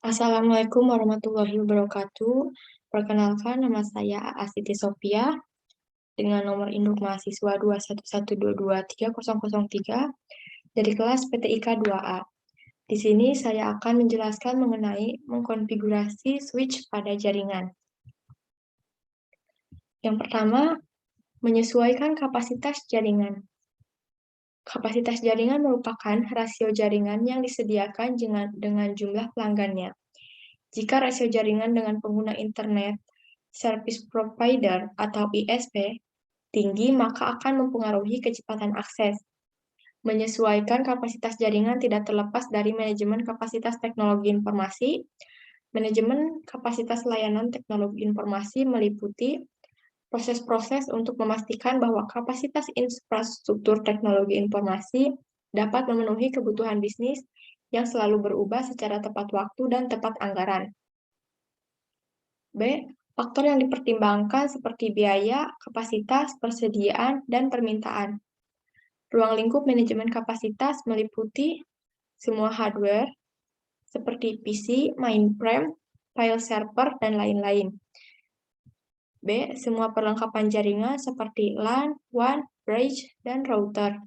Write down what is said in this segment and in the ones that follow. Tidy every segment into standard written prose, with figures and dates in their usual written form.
Assalamualaikum warahmatullahi wabarakatuh. Perkenalkan, nama saya Asiti Sophia dengan nomor induk mahasiswa 211223003 dari kelas PTIK 2A. Di sini saya akan menjelaskan mengenai mengkonfigurasi switch pada jaringan. Yang pertama, menyesuaikan kapasitas jaringan. Kapasitas jaringan merupakan rasio jaringan yang disediakan dengan jumlah pelanggannya. Jika rasio jaringan dengan pengguna internet, service provider atau ISP, tinggi, maka akan mempengaruhi kecepatan akses. Menyesuaikan kapasitas jaringan tidak terlepas dari manajemen kapasitas teknologi informasi. Manajemen kapasitas layanan teknologi informasi meliputi proses-proses untuk memastikan bahwa kapasitas infrastruktur teknologi informasi dapat memenuhi kebutuhan bisnis yang selalu berubah secara tepat waktu dan tepat anggaran. B. Faktor yang dipertimbangkan seperti biaya, kapasitas, persediaan, dan permintaan. Ruang lingkup manajemen kapasitas meliputi semua hardware seperti PC, mainframe, file server, dan lain-lain. B. Semua perlengkapan jaringan seperti LAN, WAN, bridge, dan router.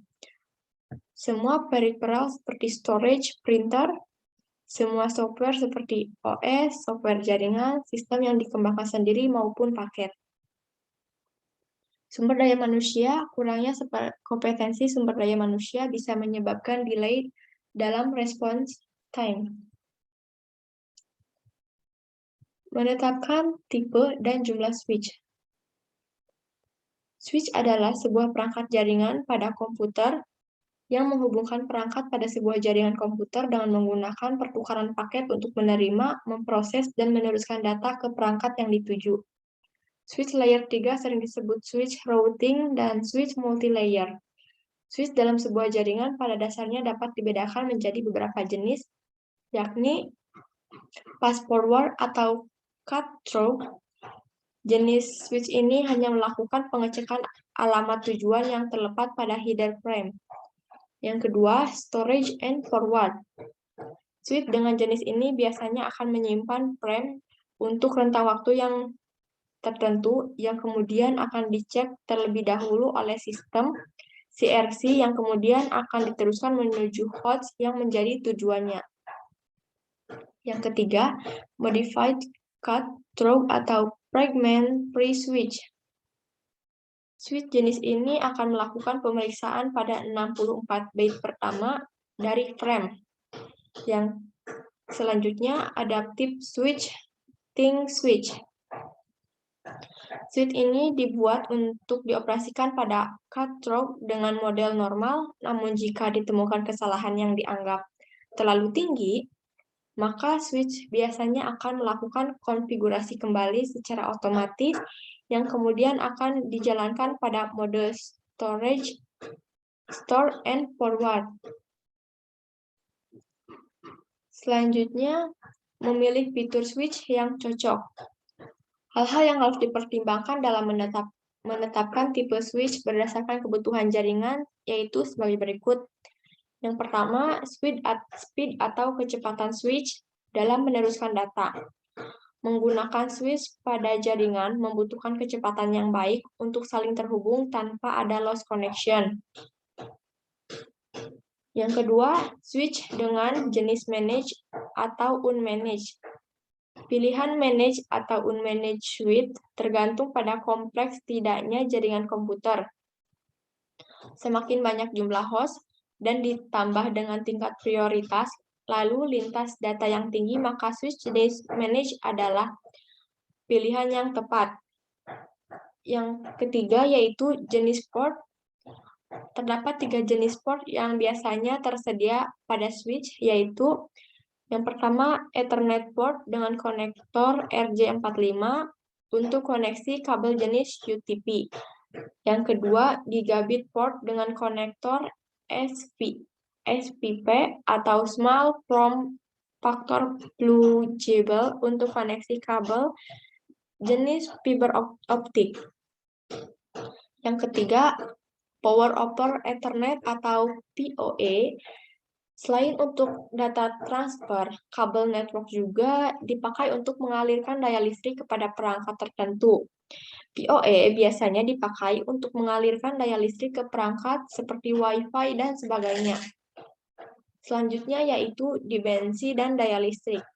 Semua peripheral seperti storage, printer, semua software seperti OS, software jaringan, sistem yang dikembangkan sendiri maupun paket. Sumber daya manusia, kurangnya kompetensi sumber daya manusia bisa menyebabkan delay dalam response time. Menetapkan tipe dan jumlah switch. Switch adalah sebuah perangkat jaringan pada komputer yang menghubungkan perangkat pada sebuah jaringan komputer dengan menggunakan pertukaran paket untuk menerima, memproses, dan meneruskan data ke perangkat yang dituju. Switch layer 3 sering disebut switch routing dan switch multi-layer. Switch dalam sebuah jaringan pada dasarnya dapat dibedakan menjadi beberapa jenis, yakni pass forward atau cut through. Jenis switch ini hanya melakukan pengecekan alamat tujuan yang terletak pada header frame. Yang kedua, storage and forward. Switch dengan jenis ini biasanya akan menyimpan frame untuk rentang waktu yang tertentu yang kemudian akan dicek terlebih dahulu oleh sistem CRC yang kemudian akan diteruskan menuju host yang menjadi tujuannya. Yang ketiga, modified cut through atau fragment free switch. Switch jenis ini akan melakukan pemeriksaan pada 64 bit pertama dari frame. Yang selanjutnya, adaptive switch, ting switch. Switch ini dibuat untuk dioperasikan pada cut-through dengan model normal, namun jika ditemukan kesalahan yang dianggap terlalu tinggi, maka switch biasanya akan melakukan konfigurasi kembali secara otomatis yang kemudian akan dijalankan pada mode storage, store, and forward. Selanjutnya, memilih fitur switch yang cocok. Hal-hal yang harus dipertimbangkan dalam menetapkan tipe switch berdasarkan kebutuhan jaringan yaitu sebagai berikut. Yang pertama, speed atau kecepatan switch dalam meneruskan data. Menggunakan switch pada jaringan membutuhkan kecepatan yang baik untuk saling terhubung tanpa ada lost connection. Yang kedua, switch dengan jenis manage atau unmanaged. Pilihan manage atau unmanaged switch tergantung pada kompleks tidaknya jaringan komputer. Semakin banyak jumlah host dan ditambah dengan tingkat prioritas, lalu lintas data yang tinggi, maka switch jenis manage adalah pilihan yang tepat. Yang ketiga yaitu jenis port. Terdapat 3 jenis port yang biasanya tersedia pada switch, yaitu yang pertama, Ethernet port dengan konektor RJ45 untuk koneksi kabel jenis UTP. Yang kedua, Gigabit port dengan konektor SPP atau Small Form Factor Pluggable untuk koneksi kabel jenis fiber optik. Yang ketiga, Power over Ethernet atau PoE Selain untuk data transfer, kabel network juga dipakai untuk mengalirkan daya listrik kepada perangkat tertentu. PoE biasanya dipakai untuk mengalirkan daya listrik ke perangkat seperti Wi-Fi dan sebagainya. Selanjutnya yaitu dimensi dan daya listrik.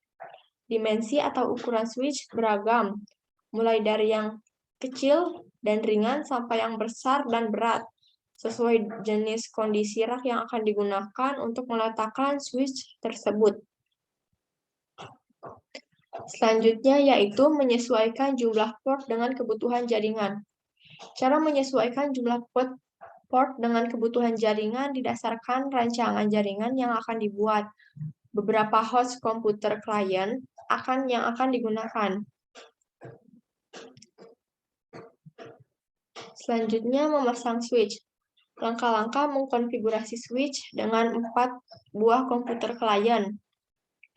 Dimensi atau ukuran switch beragam, mulai dari yang kecil dan ringan sampai yang besar dan berat, sesuai jenis kondisi rak yang akan digunakan untuk meletakkan switch tersebut. Selanjutnya yaitu menyesuaikan jumlah port dengan kebutuhan jaringan. Cara menyesuaikan jumlah port dengan kebutuhan jaringan didasarkan rancangan jaringan yang akan dibuat. Beberapa host komputer klien yang akan digunakan. Selanjutnya, memasang switch. Langkah-langkah mengkonfigurasi switch dengan 4 buah komputer klien.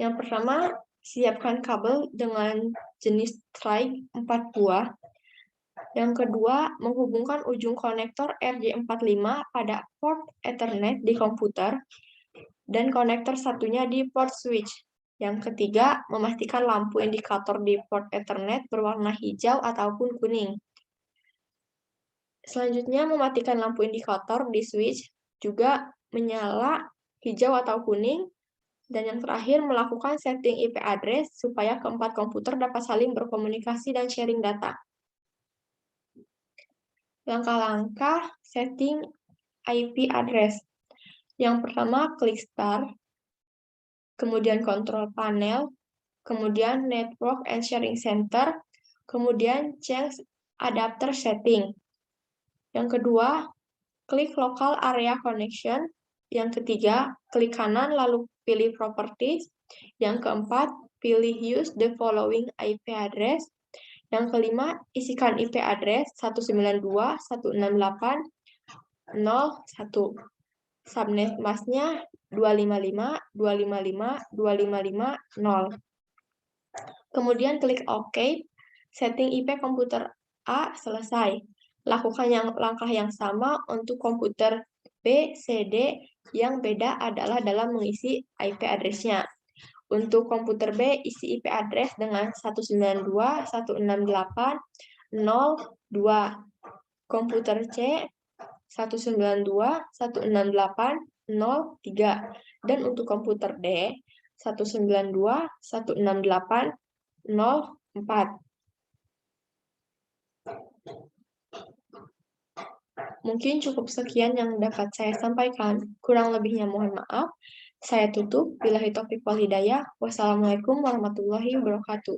Yang pertama, siapkan kabel dengan jenis strike 4 buah. Yang kedua, menghubungkan ujung konektor RJ45 pada port Ethernet di komputer dan konektor satunya di port switch. Yang ketiga, memastikan lampu indikator di port Ethernet berwarna hijau ataupun kuning. Selanjutnya, mematikan lampu indikator di switch juga menyala hijau atau kuning. Dan yang terakhir, melakukan setting IP address supaya keempat komputer dapat saling berkomunikasi dan sharing data. Langkah-langkah setting IP address. Yang pertama, klik Start, kemudian Control Panel, kemudian Network and Sharing Center, kemudian Change Adapter Setting. Yang kedua, klik Local Area Connection. Yang ketiga, klik kanan lalu pilih Properties. Yang keempat, pilih Use the following IP address. Yang kelima, isikan IP address 192.168.0.1. Subnet masknya 255.255.255.0. Kemudian klik OK. Setting IP komputer A selesai. Lakukan langkah yang sama untuk komputer B, C, D. Yang beda adalah dalam mengisi IP address-nya. Untuk komputer B, isi IP address dengan 192.168.0.2. Komputer C, 192.168.0.3. Dan untuk komputer D, 192.168.0.4. Mungkin cukup sekian yang dapat saya sampaikan. Kurang lebihnya mohon maaf. Saya tutup. Billahi taufiq wal hidayah. Wassalamualaikum warahmatullahi wabarakatuh.